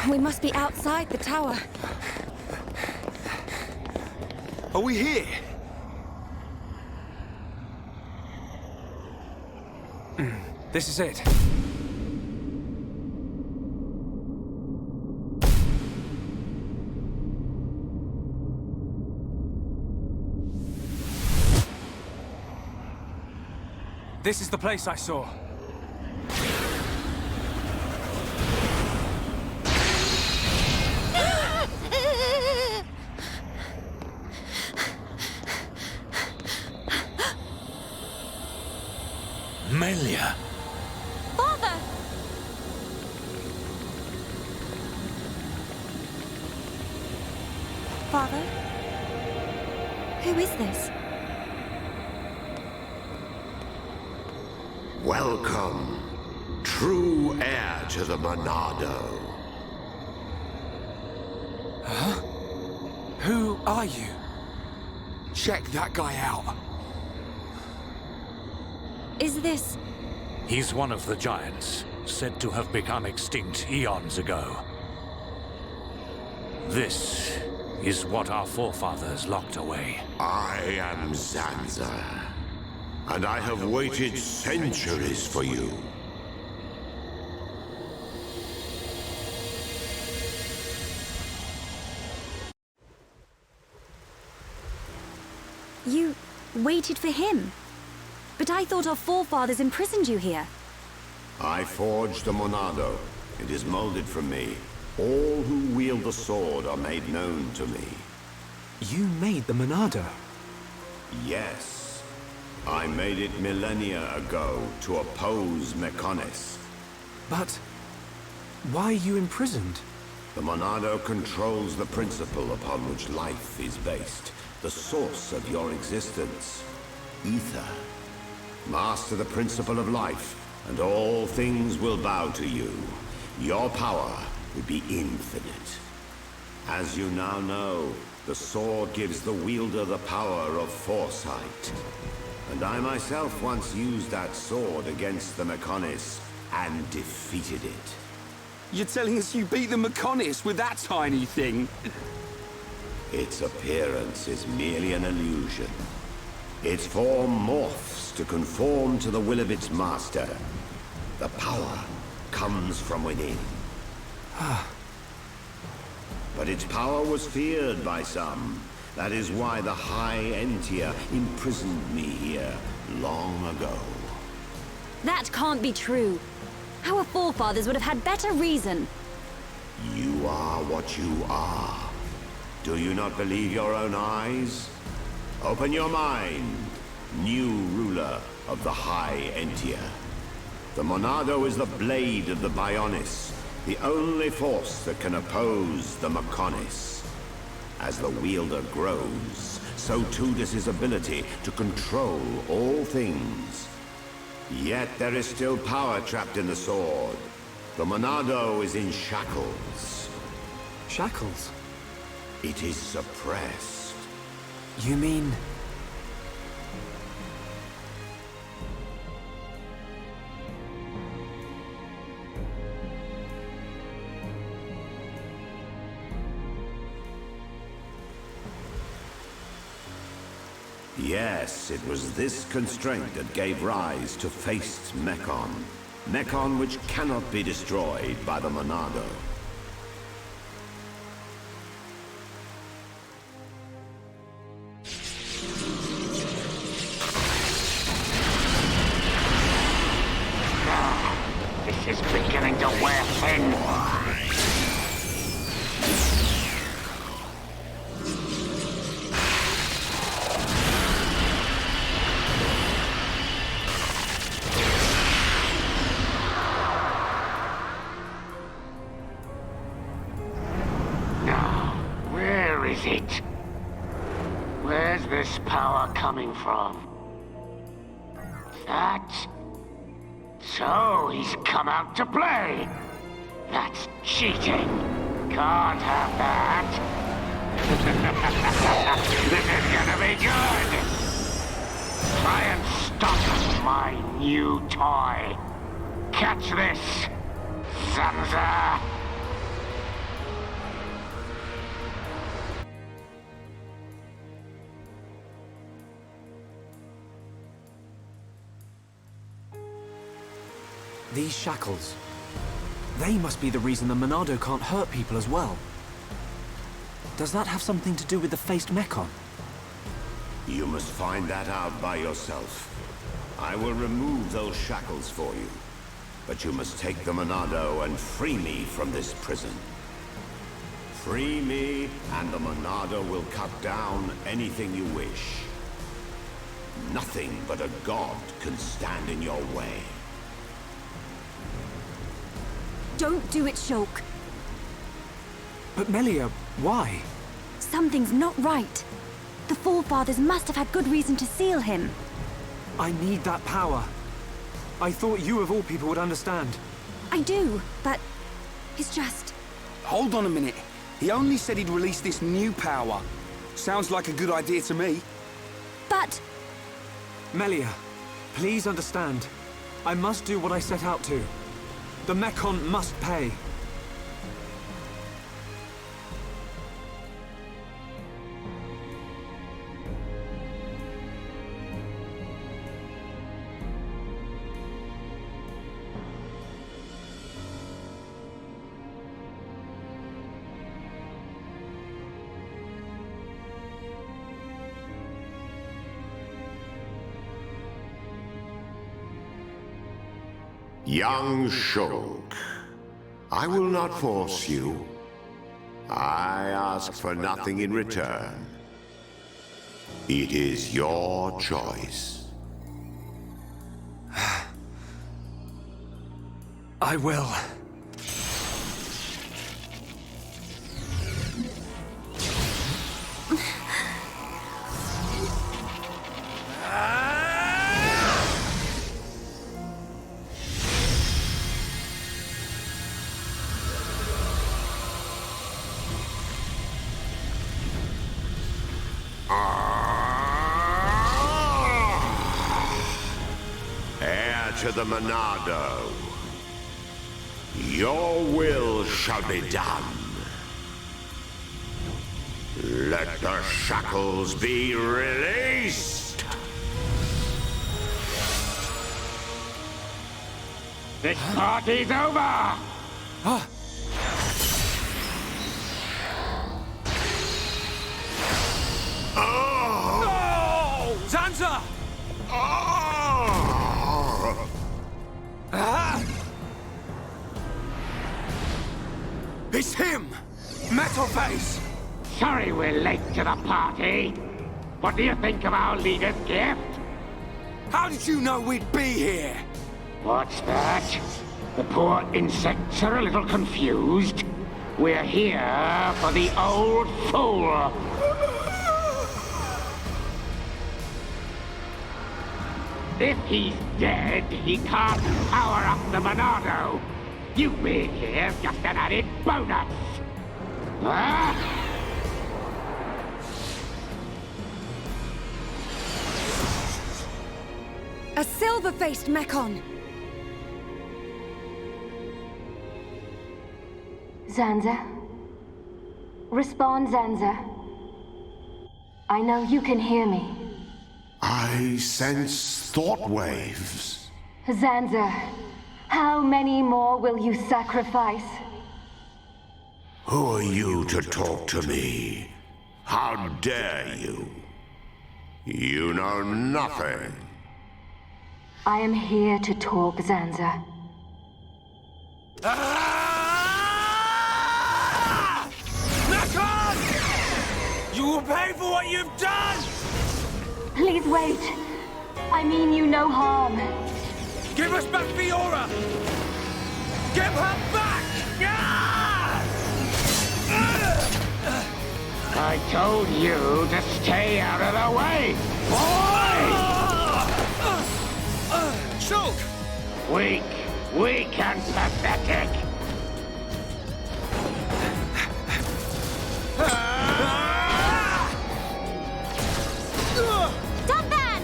We must be outside the tower. Are we here? This is it. This is the place I saw. Melia. Father! Father? Who is this? Welcome, true heir to the Monado. Huh? Who are you? Check that guy out. Is this... He's one of the giants, said to have become extinct eons ago. This is what our forefathers locked away. I am Zanza, and I have waited centuries for you. You waited for him? But I thought our forefathers imprisoned you here. I forged the Monado. It is molded from me. All who wield the sword are made known to me. You made the Monado? Yes. I made it millennia ago to oppose Mechonis. But why are you imprisoned? The Monado controls the principle upon which life is based, the source of your existence, ether. Master the principle of life, and all things will bow to you. Your power will be infinite. As you now know, the sword gives the wielder the power of foresight. And I myself once used that sword against the Mechonis and defeated it. You're telling us you beat the Mechonis with that tiny thing? Its appearance is merely an illusion. Its form morphs to conform to the will of its master. The power comes from within. But its power was feared by some. That is why the High Entia imprisoned me here long ago. That can't be true. Our forefathers would have had better reason. You are what you are. Do you not believe your own eyes? Open your mind, new ruler of the High Entia. The Monado is the blade of the Bionis, the only force that can oppose the Mechonis. As the wielder grows, so too does his ability to control all things. Yet there is still power trapped in the sword. The Monado is in shackles. Shackles? It is suppressed. You mean... Yes, it was this constraint that gave rise to faced Mechon. Mechon which cannot be destroyed by the Monado. This is beginning to wear thin. It? Where's this power coming from? That? So he's come out to play. That's cheating. Can't have that. This is gonna be good. Try and stop my new toy. Catch this, Zanza. These shackles... they must be the reason the Monado can't hurt people as well. Does that have something to do with the faced Mechon? You must find that out by yourself. I will remove those shackles for you. But you must take the Monado and free me from this prison. Free me, and the Monado will cut down anything you wish. Nothing but a god can stand in your way. Don't do it, Shulk. But Melia, why? Something's not right. The Forefathers must have had good reason to seal him. I need that power. I thought you of all people would understand. I do, but it's just... Hold on a minute. He only said he'd release this new power. Sounds like a good idea to me. But... Melia, please understand. I must do what I set out to. The Mechon must pay. Young Shulk, I will not force you. I ask for nothing in return. It is your choice. I will. Heir to the Monado. Your will shall be done. Let the shackles be released. This party's over! No! Zanza! It's him! Metal Face! Sorry we're late to the party. What do you think of our leader's gift? How did you know we'd be here? What's that? The poor insects are a little confused. We're here for the old fool. If he's dead, he can't power up the Monado. You being here's just an added bonus. Huh? A silver-faced Mechon! Zanza? Respond, Zanza. I know you can hear me. I sense thought waves. Zanza, how many more will you sacrifice? Who are you to talk to me? How dare you? You know nothing. I am here to talk, Zanza. Mechon! You will pay for what you've done! Please wait. I mean you no harm. Give us back Fiora! Give her back! I told you to stay out of the way! Boy! Shulk! Weak and pathetic! Dunban!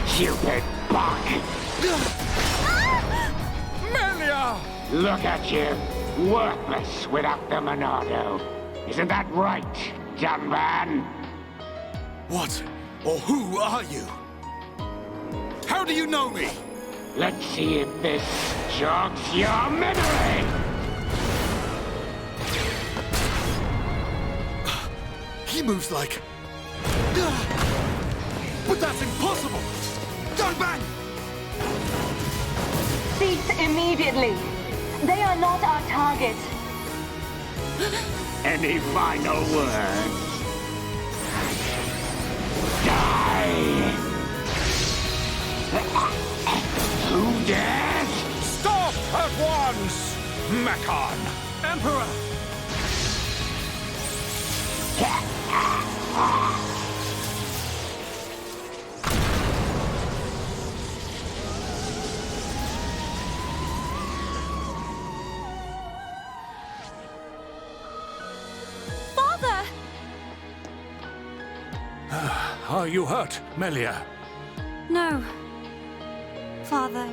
Stupid bug! Melia! Look at you, worthless without the Monado. Isn't that right, Dunban? What or who are you? How do you know me? Let's see if this jogs your memory! He moves like... But that's impossible! Don't bang! Cease immediately. They are not our target. Any final words? Die! Who dares? Stop at once, Mechon! Emperor! Father! Are you hurt, Melia? No. Father.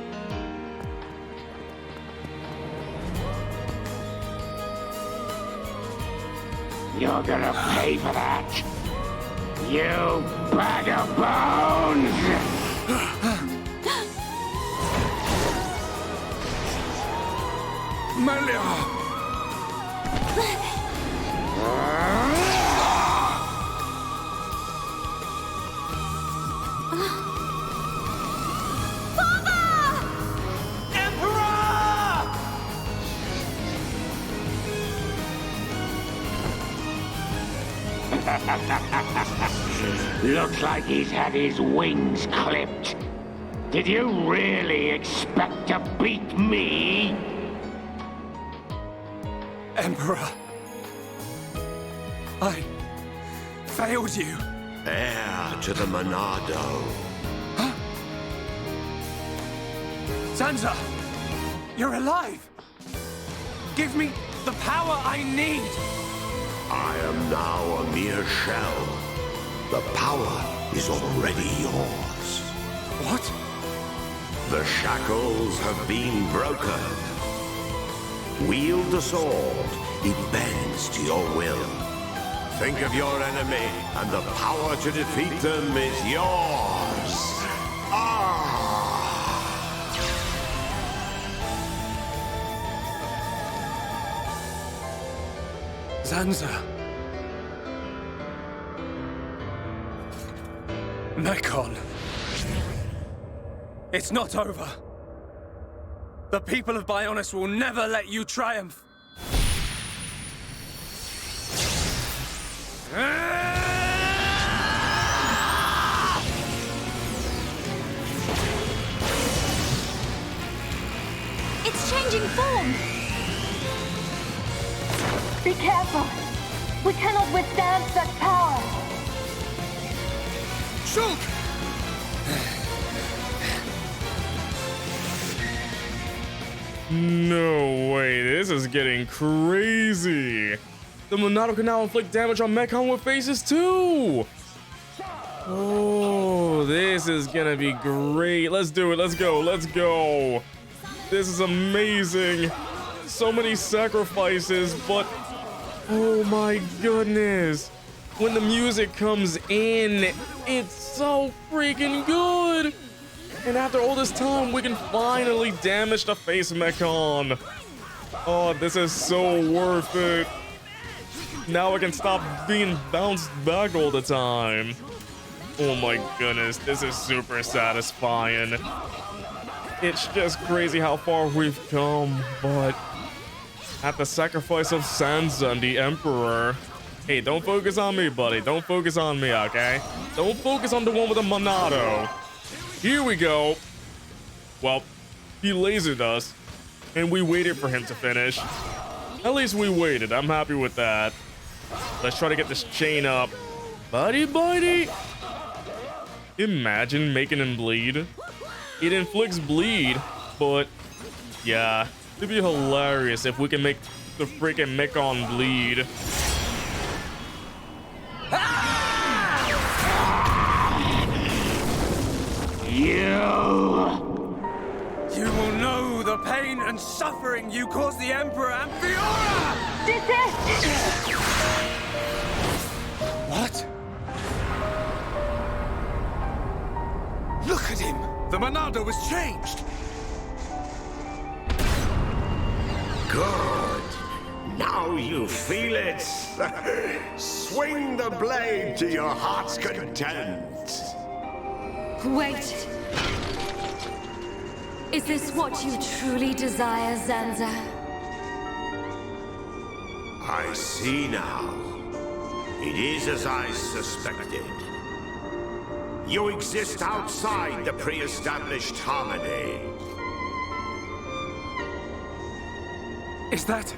You're gonna pay for that! You bag of bones! Melia! Looks like he's had his wings clipped. Did you really expect to beat me? Emperor! I failed you. Heir to the Monado. Sansa! You're alive! Give me the power I need! I am now a mere shell. The power is already yours. What? The shackles have been broken. Wield the sword. It bends to your will. Think of your enemy, and the power to defeat them is yours. Sansa. Mechon. It's not over. The people of Bionis will never let you triumph. It's changing form! Be careful. We cannot withstand such power. Shoot! No way, this is getting crazy. The Monado can now inflict damage on Mechon with phases too. Oh, this is gonna be great. Let's do it, let's go, let's go. This is amazing. So many sacrifices, but oh my goodness. When the music comes in, it's so freaking good. And after all this time, we can finally damage the face Mechon. Oh, this is so worth it. Now I can stop being bounced back all the time. Oh my goodness, this is super satisfying. It's just crazy how far we've come, but at the sacrifice of Sansa and the Emperor. Hey, don't focus on me, buddy. Don't focus on me, okay? Don't focus on the one with the Monado. Here we go. Well, he lasered us, and we waited for him to finish. At least we waited. I'm happy with that. Let's try to get this chain up. Buddy, buddy. Imagine making him bleed. It inflicts bleed, but yeah, it'd be hilarious if we can make the freaking Mechon bleed. You will know the pain and suffering you caused the Emperor and Fiora! Desist! What? Look at him! The Monado was changed! Good. Now you feel it. Swing the blade to your heart's content. Wait. Is this what you truly desire, Zanza? I see now. It is as I suspected. You exist outside the pre-established harmony. Is that...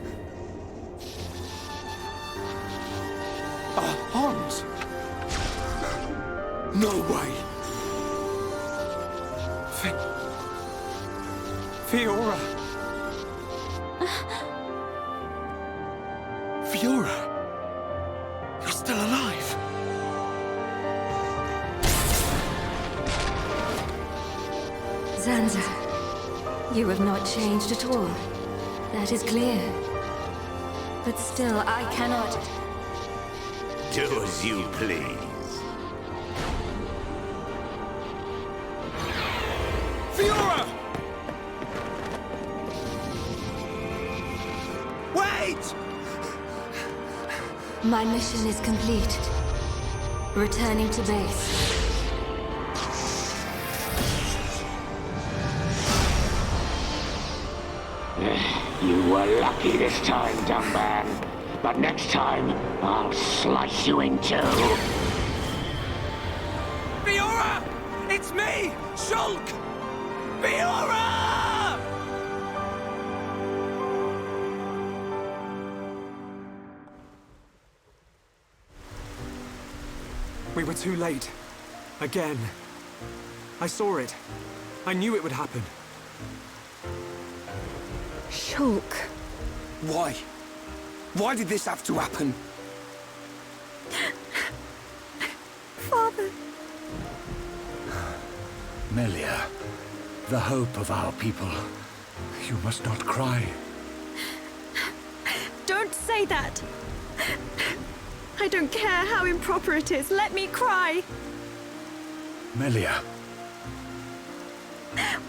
Hans? No way! Fiora! Fiora! You're still alive! Zanza, you have not changed at all. That is clear. But still, I cannot... Do as you please. Fiora! Wait! My mission is complete. Returning to base. You were lucky this time, dumb man. But next time, I'll slice you in two. Fiora! It's me! Shulk! Fiora! We were too late. Again. I saw it. I knew it would happen. Shulk. Why? Why did this have to happen? Father. Melia, the hope of our people. You must not cry. Don't say that. I don't care how improper it is. Let me cry. Melia.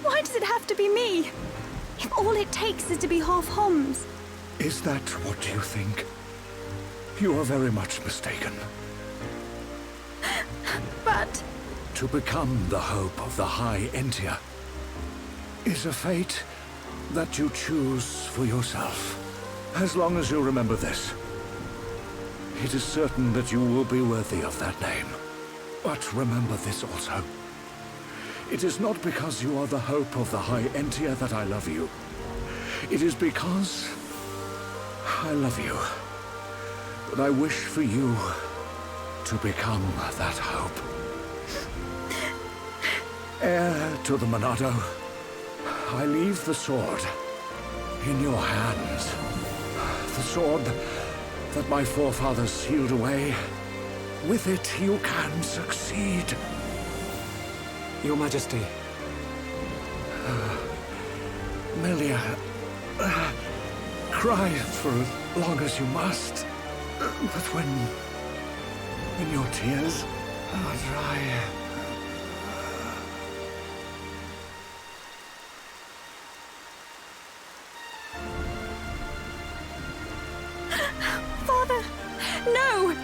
Why does it have to be me? If all it takes is to be half Homs. Is that what you think? You are very much mistaken. But... To become the hope of the High Entia is a fate that you choose for yourself. As long as you remember this, it is certain that you will be worthy of that name. But remember this also. It is not because you are the hope of the High Entia that I love you. It is because I love you. That I wish for you to become that hope. Heir to the Monado, I leave the sword in your hands. The sword that my forefathers sealed away. With it, you can succeed. Your Majesty. Melia, cry for as long as you must. But when your tears are dry... Father, no!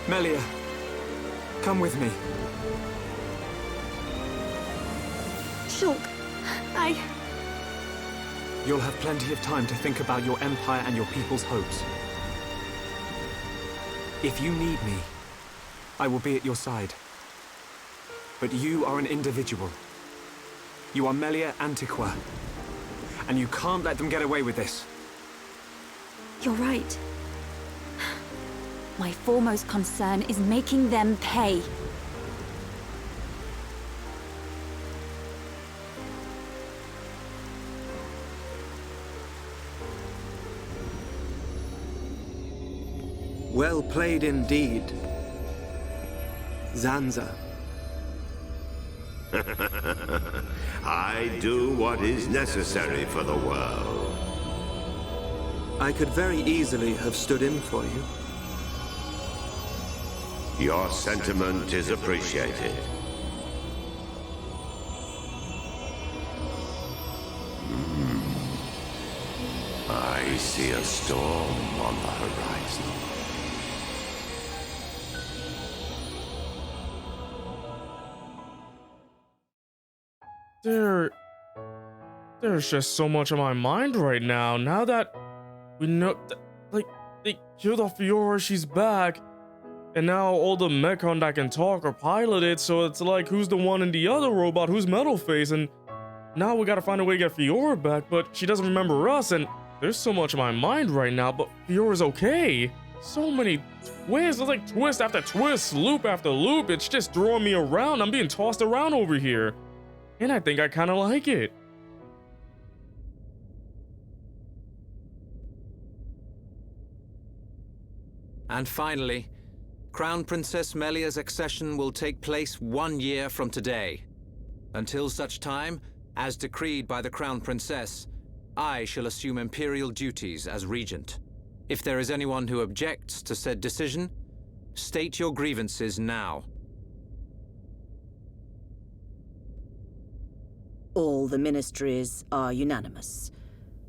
Melia, come with me. Shulk, You'll have plenty of time to think about your empire and your people's hopes. If you need me, I will be at your side. But you are an individual. You are Melia Antiqua. And you can't let them get away with this. You're right. My foremost concern is making them pay. Well played indeed, Zanza. I do what is necessary for the world. I could very easily have stood in for you. Your sentiment is appreciated. I see a storm on the horizon. There's just so much on my mind right now. Now that we know, like, they killed off Fiora, she's back. And now all the Mechon that can talk are piloted, so it's like, who's the one in the other robot? Who's Metal Face? And now we gotta find a way to get Fiora back, but she doesn't remember us, and there's so much on my mind right now, but Fiora's okay. So many twists, it's like twist after twist, loop after loop. It's just throwing me around. I'm being tossed around over here. And I think I kinda like it. And finally, Crown Princess Melia's accession will take place 1 year from today. Until such time, as decreed by the Crown Princess, I shall assume imperial duties as regent. If there is anyone who objects to said decision, state your grievances now. All the ministries are unanimous.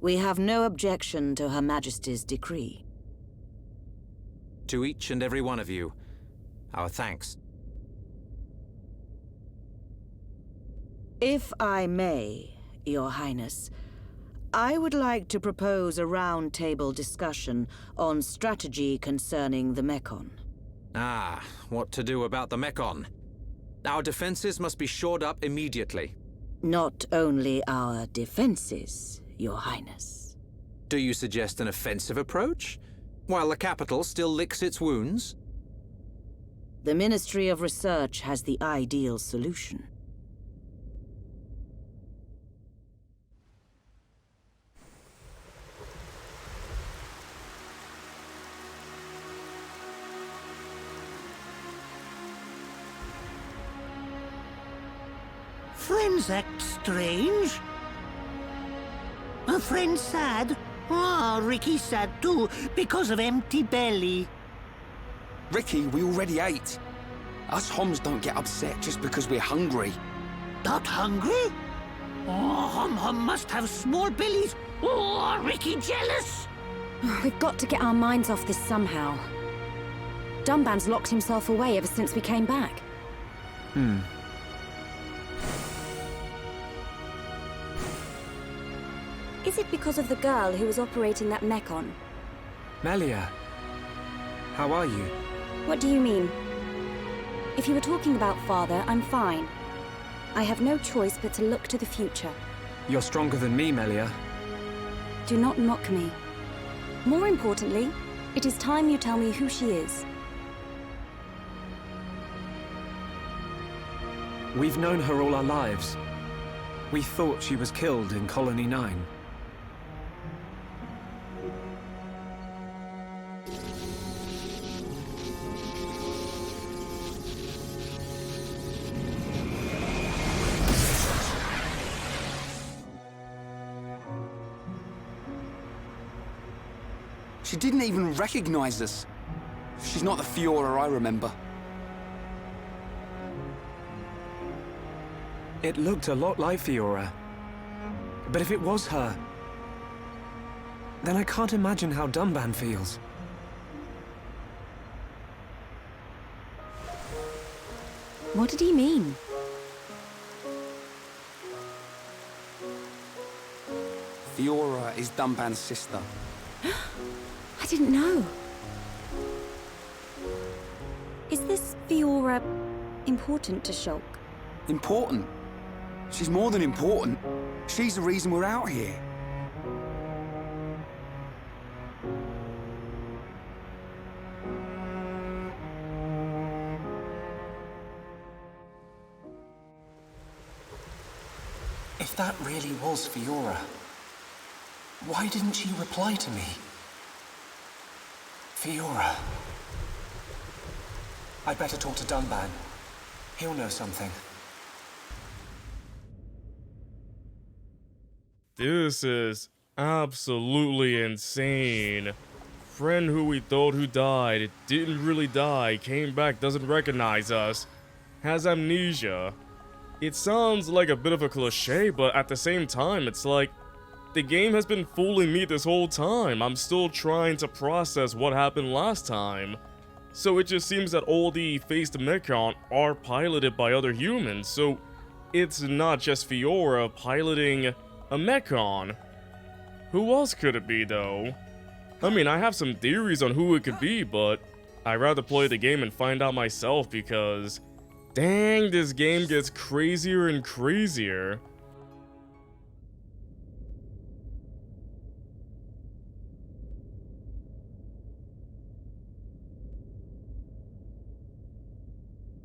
We have no objection to Her Majesty's decree. To each and every one of you, our thanks. If I may, Your Highness, I would like to propose a round-table discussion on strategy concerning the Mechon. Ah, what to do about the Mechon? Our defenses must be shored up immediately. Not only our defenses, Your Highness. Do you suggest an offensive approach, while the capital still licks its wounds? The Ministry of Research has the ideal solution. Friends act strange. A friend sad? Ah, Ricky's sad too, because of empty belly. Ricky, we already ate. Us Homs don't get upset just because we're hungry. Not hungry? Oh, Hom must have small bellies. Oh, Ricky jealous. We've got to get our minds off this somehow. Dumban's locked himself away ever since we came back. Is it because of the girl who was operating that Mechon? Melia, how are you? What do you mean? If you were talking about father, I'm fine. I have no choice but to look to the future. You're stronger than me, Melia. Do not mock me. More importantly, it is time you tell me who she is. We've known her all our lives. We thought she was killed in Colony 9. She didn't even recognize us. She's not the Fiora I remember. It looked a lot like Fiora. But if it was her, then I can't imagine how Dumban feels. What did he mean? Fiora is Dumban's sister. I didn't know. Is this Fiora important to Shulk? Important? She's more than important. She's the reason we're out here. If that really was Fiora, why didn't she reply to me? Fiora. I'd better talk to Dumban. He'll know something. This is absolutely insane. Friend who we thought who died, didn't really die, came back, doesn't recognize us, has amnesia. It sounds like a bit of a cliche, but at the same time, it's like, the game has been fooling me this whole time. I'm still trying to process what happened last time. So it just seems that all the phased Mechon are piloted by other humans, so it's not just Fiora piloting a Mechon. Who else could it be, though? I mean, I have some theories on who it could be, but I'd rather play the game and find out myself because, dang, this game gets crazier and crazier.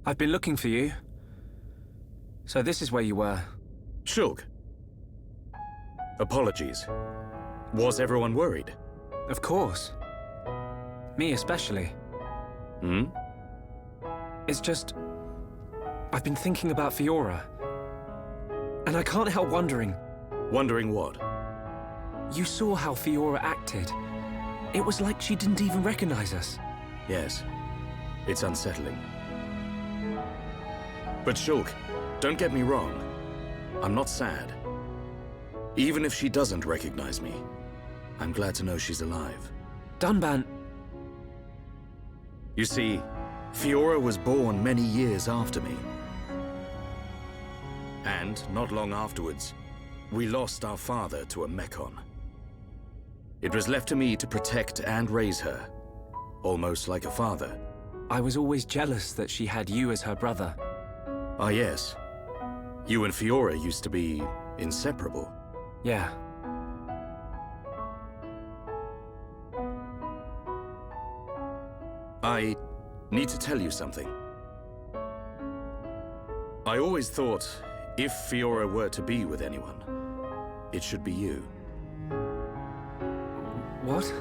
I've been looking for you. So this is where you were. Shulk. Apologies. Was everyone worried? Of course. Me especially. Hmm? It's just... I've been thinking about Fiora. And I can't help wondering. Wondering what? You saw how Fiora acted. It was like she didn't even recognize us. Yes. It's unsettling. But Shulk, don't get me wrong. I'm not sad. Even if she doesn't recognize me, I'm glad to know she's alive. Dunban... You see, Fiora was born many years after me. And, not long afterwards, we lost our father to a Mechon. It was left to me to protect and raise her, almost like a father. I was always jealous that she had you as her brother. Ah, yes. You and Fiora used to be inseparable. Yeah. I need to tell you something. I always thought, if Fiora were to be with anyone, it should be you. What?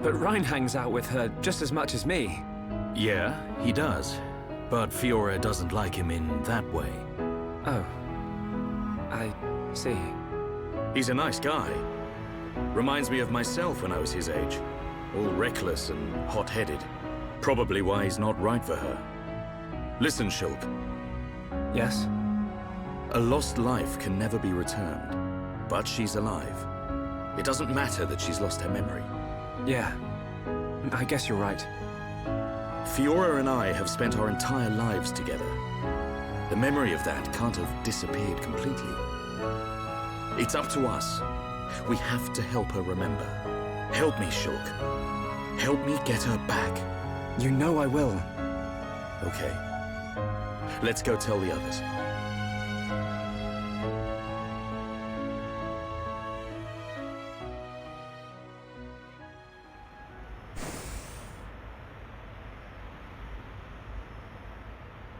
But Ryan hangs out with her just as much as me. Yeah, he does. But Fiora doesn't like him in that way. Oh. I see. He's a nice guy. Reminds me of myself when I was his age. All reckless and hot-headed. Probably why he's not right for her. Listen, Shulk. Yes? A lost life can never be returned. But she's alive. It doesn't matter that she's lost her memory. Yeah. I guess you're right. Fiora and I have spent our entire lives together. The memory of that can't have disappeared completely. It's up to us. We have to help her remember. Help me, Shulk. Help me get her back. You know I will. Okay. Let's go tell the others.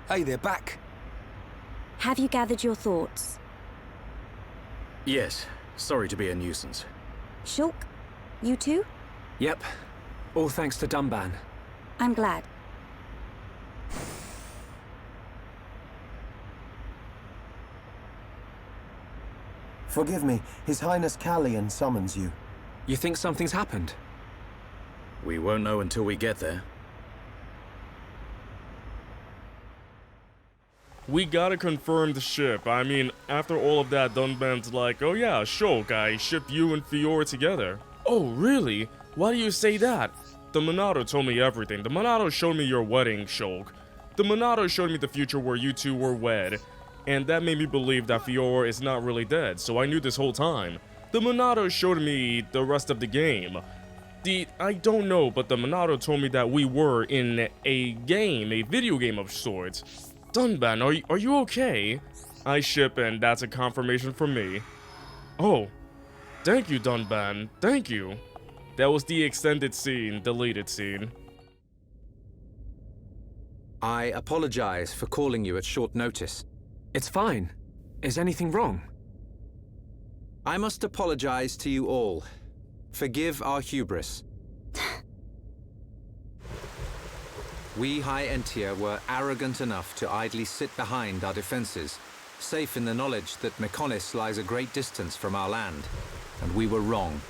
Hey, they're back. Have you gathered your thoughts? Yes. Sorry to be a nuisance. Shulk? You too? Yep. All thanks to Dunban. I'm glad. Forgive me, His Highness Callian summons you. You think something's happened? We won't know until we get there. We gotta confirm the ship. I mean, after all of that, Dunban's like, oh yeah, Shulk, I shipped you and Fiora together. Oh, really? Why do you say that? The Monado told me everything. The Monado showed me your wedding, Shulk. The Monado showed me the future where you two were wed. And that made me believe that Fiora is not really dead, so I knew this whole time. The Monado showed me the rest of the game. I don't know, but the Monado told me that we were in a game, a video game of sorts. Dunban, are you okay? I ship, and that's a confirmation from me. Oh, thank you, Dunban. Thank you. That was the extended scene, deleted scene. I apologize for calling you at short notice. It's fine. Is anything wrong? I must apologize to you all. Forgive our hubris. We High Entia were arrogant enough to idly sit behind our defenses safe in the knowledge that Mechonis lies a great distance from our land, and we were wrong.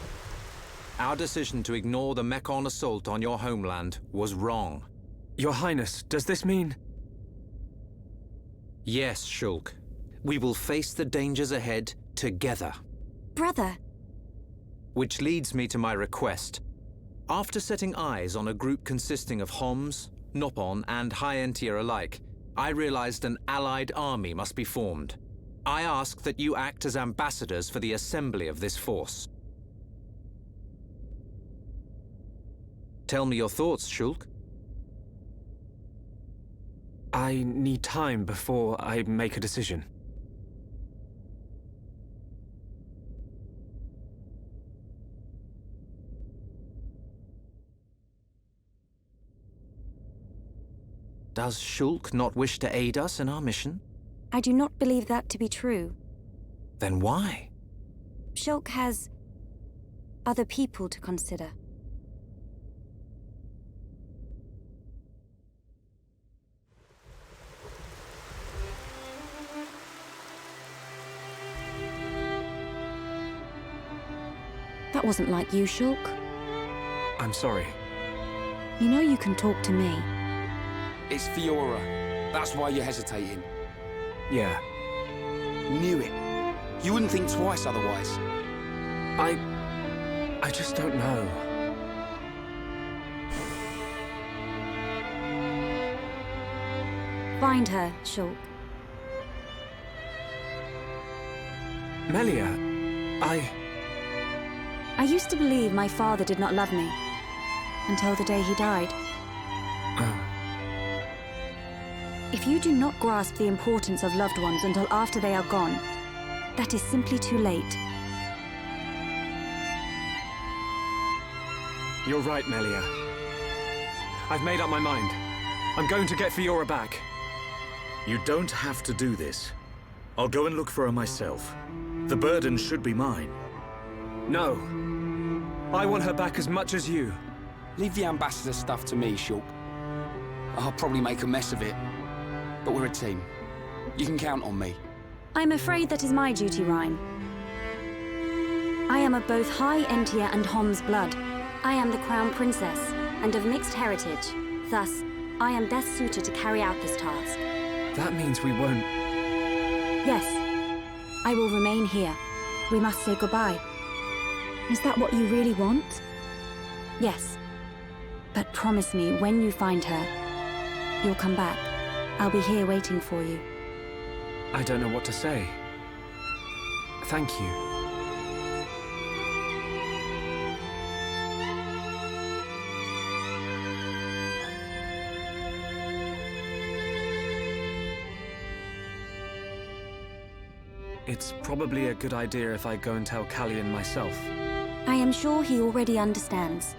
Our decision to ignore the Mechon assault on your homeland was wrong. Your Highness, does this mean... Yes, Shulk. We will face the dangers ahead together. Brother! Which leads me to my request. After setting eyes on a group consisting of Homs, Nopon, and High Entia alike, I realized an allied army must be formed. I ask that you act as ambassadors for the assembly of this force. Tell me your thoughts, Shulk. I need time before I make a decision. Does Shulk not wish to aid us in our mission? I do not believe that to be true. Then why? Shulk has other people to consider. That wasn't like you, Shulk. I'm sorry. You know you can talk to me. It's Fiora. That's why you're hesitating. Yeah. Knew it. You wouldn't think twice otherwise. I just don't know. Find her, Shulk. Melia, I used to believe my father did not love me. Until the day he died. If you do not grasp the importance of loved ones until after they are gone, that is simply too late. You're right, Melia. I've made up my mind. I'm going to get Fiora back. You don't have to do this. I'll go and look for her myself. The burden should be mine. No. I want her back as much as you. Leave the ambassador stuff to me, Shulk. I'll probably make a mess of it. But we're a team. You can count on me. I'm afraid that is my duty, Rhine. I am of both High Entia and Hom's blood. I am the Crown Princess, and of mixed heritage. Thus, I am best suited to carry out this task. That means we won't... Yes. I will remain here. We must say goodbye. Is that what you really want? Yes. But promise me, when you find her, you'll come back. I'll be here waiting for you. I don't know what to say. Thank you. It's probably a good idea if I go and tell Callian myself. I am sure he already understands.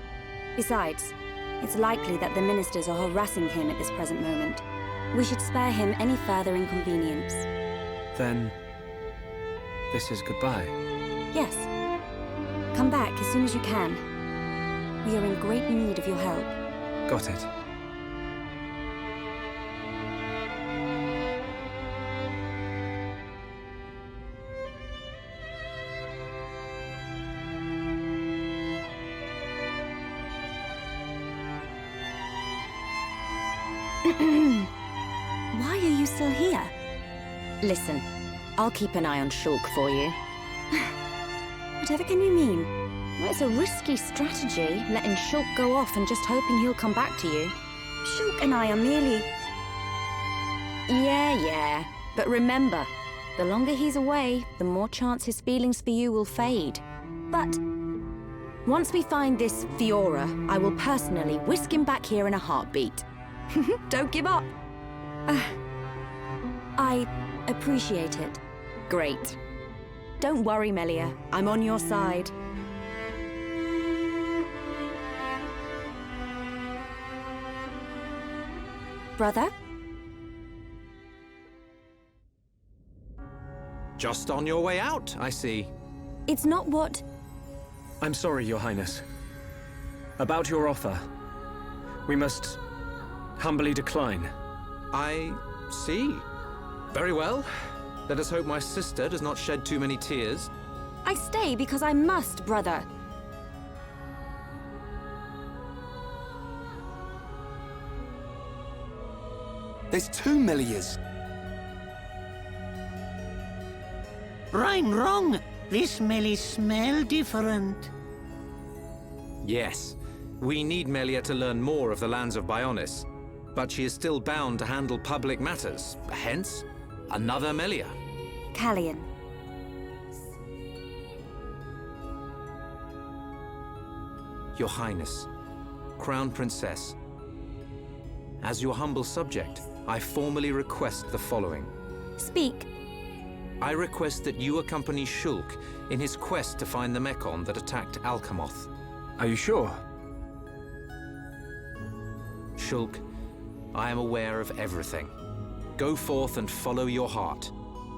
Besides, it's likely that the ministers are harassing him at this present moment. We should spare him any further inconvenience. Then... this is goodbye. Yes. Come back as soon as you can. We are in great need of your help. Got it. Why are you still here? Listen, I'll keep an eye on Shulk for you. Whatever can you mean? Well, it's a risky strategy, letting Shulk go off and just hoping he'll come back to you. Shulk and I are merely... Yeah. But remember, the longer he's away, the more chance his feelings for you will fade. But once we find this Fiora, I will personally whisk him back here in a heartbeat. Don't give up. I appreciate it. Great. Don't worry, Melia. I'm on your side. Brother? Just on your way out, I see. It's not what... I'm sorry, Your Highness. About your offer. We must humbly decline. I see. Very well. Let us hope my sister does not shed too many tears. I stay because I must, brother. There's 2 Melias. Wrong. This Melie smell different. Yes, we need Melia to learn more of the lands of Bionis, but she is still bound to handle public matters, hence, another Melia. Callian. Your Highness, Crown Princess, as your humble subject, I formally request the following. Speak. I request that you accompany Shulk in his quest to find the Mechon that attacked Alcamoth. Are you sure? Shulk, I am aware of everything. Go forth and follow your heart.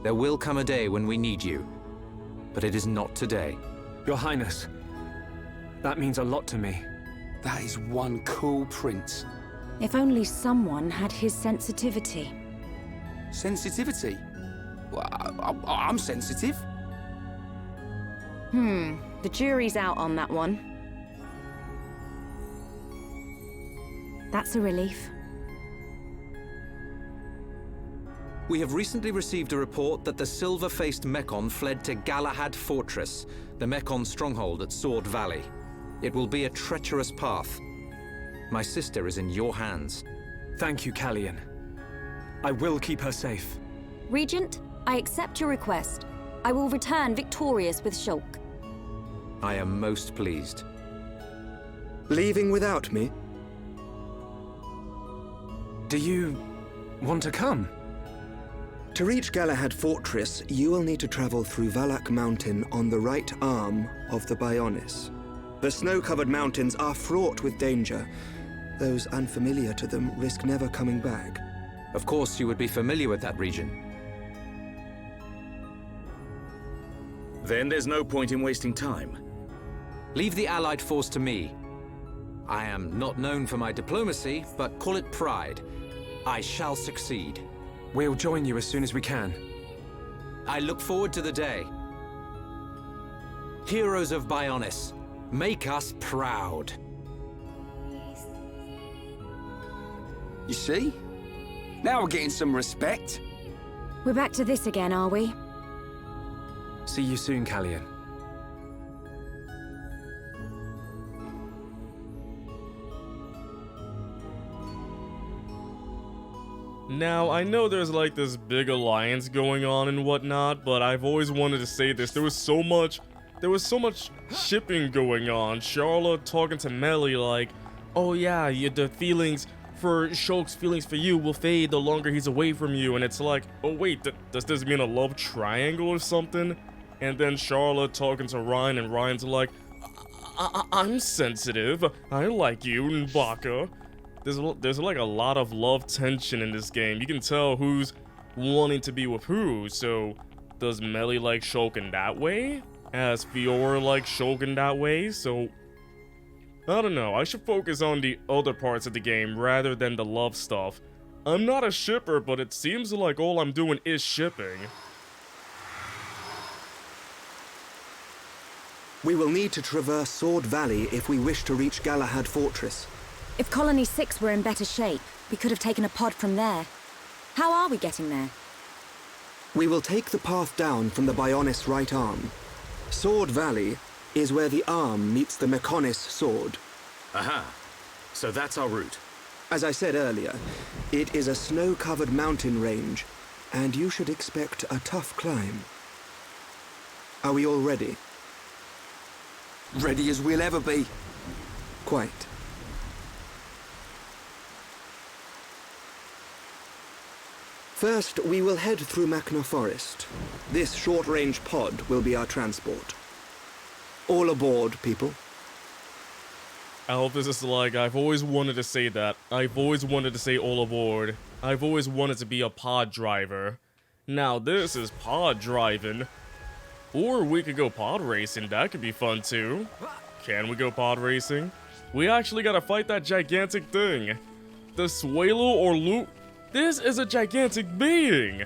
There will come a day when we need you, but it is not today. Your Highness, that means a lot to me. That is one cool prince. If only someone had his sensitivity. Sensitivity? Well, I'm sensitive. The jury's out on that one. That's a relief. We have recently received a report that the silver-faced Mechon fled to Galahad Fortress, the Mechon stronghold at Sword Valley. It will be a treacherous path. My sister is in your hands. Thank you, Callian. I will keep her safe. Regent, I accept your request. I will return victorious with Shulk. I am most pleased. Leaving without me? Do you want to come? To reach Galahad Fortress, you will need to travel through Valak Mountain on the right arm of the Bionis. The snow-covered mountains are fraught with danger. Those unfamiliar to them risk never coming back. Of course you would be familiar with that region. Then there's no point in wasting time. Leave the Allied force to me. I am not known for my diplomacy, but call it pride. I shall succeed. We'll join you as soon as we can. I look forward to the day. Heroes of Bionis, make us proud. You see? Now we're getting some respect. We're back to this again, are we? See you soon, Callian. Now, I know there's like this big alliance going on and whatnot, but I've always wanted to say this. There was so much shipping going on. Charlotte talking to Melie like, oh yeah, the feelings for Shulk's feelings for you will fade the longer he's away from you. And it's like, oh wait, does this mean a love triangle or something? And then Charlotte talking to Ryan, and Ryan's like, I'm sensitive. I like you, N'Baka. There's like a lot of love tension in this game. You can tell who's wanting to be with who. So, does Melie like Shulk in that way? Has Fiora like Shulk in that way? So, I don't know. I should focus on the other parts of the game rather than the love stuff. I'm not a shipper, but it seems like all I'm doing is shipping. We will need to traverse Sword Valley if we wish to reach Galahad Fortress. If Colony 6 were in better shape, we could have taken a pod from there. How are we getting there? We will take the path down from the Bionis right arm. Sword Valley is where the arm meets the Mechonis sword. Aha. So that's our route. As I said earlier, it is a snow-covered mountain range, and you should expect a tough climb. Are we all ready? Ready as we'll ever be. Quite. First, we will head through Machna Forest. This short-range pod will be our transport. All aboard, people. Elvis is like, I've always wanted to say that. I've always wanted to say all aboard. I've always wanted to be a pod driver. Now this is pod driving. Or we could go pod racing, that could be fun too. Can we go pod racing? We actually gotta fight that gigantic thing. The Swalo or Loot. This is a gigantic being.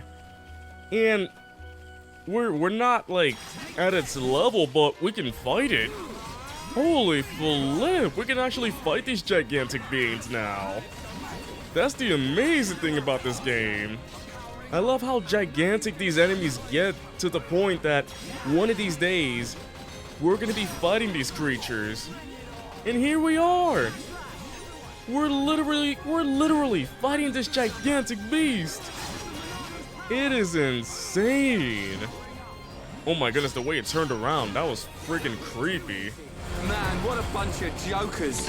And we're not like at its level, but we can fight it. Holy flip, we can actually fight these gigantic beings now. That's the amazing thing about this game. I love how gigantic these enemies get, to the point that one of these days we're gonna be fighting these creatures. And here we are. We're literally fighting this gigantic beast. It is insane. Oh my goodness, the way it turned around, that was freaking creepy. Man, what a bunch of jokers.